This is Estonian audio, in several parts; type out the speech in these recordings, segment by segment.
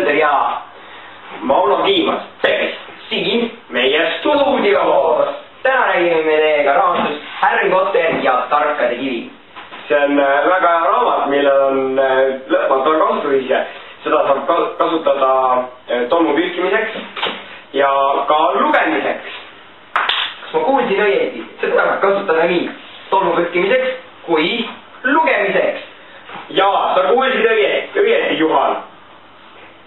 Mölder ja Mauno Kiimas. Tervist! Siin meie stuudios! Täna räägime me teiega raamatust Harry Potter ja Tarkade kivi. See on väga hea raamat, millel on lõpmatu kasutus ise. Seda saab kasutada tolmu pühkimiseks ja ka lugemiseks. Kas ma kuulsin õieti? Seda saab kasutada nii tolmu pühkimiseks kui lugemiseks. Jaa, sa kuulsid õieti, Juhan.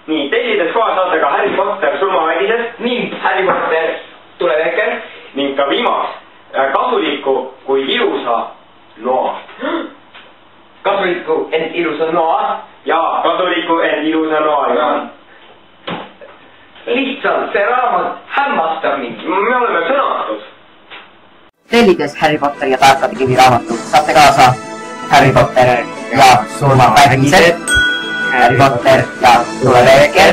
Nii, tellides kohe saate ka Harry Potter surmavägisest ning Harry Potter tuleveker ning ka viimaks kasuliku kui ilusa noa. Kasuliku ent ilusa noa? Jaa, kasuliku ent ilusa noa, Juhan. Lihtsalt see raamat hämmastab mind. Me oleme sõnatud. Tellides Harry Potter ja Tarkade kivi raamatu saate kaasa Harry Potter ja surmavägised, Harry Potter ja tuleveker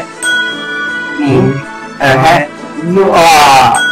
ning ühe noa.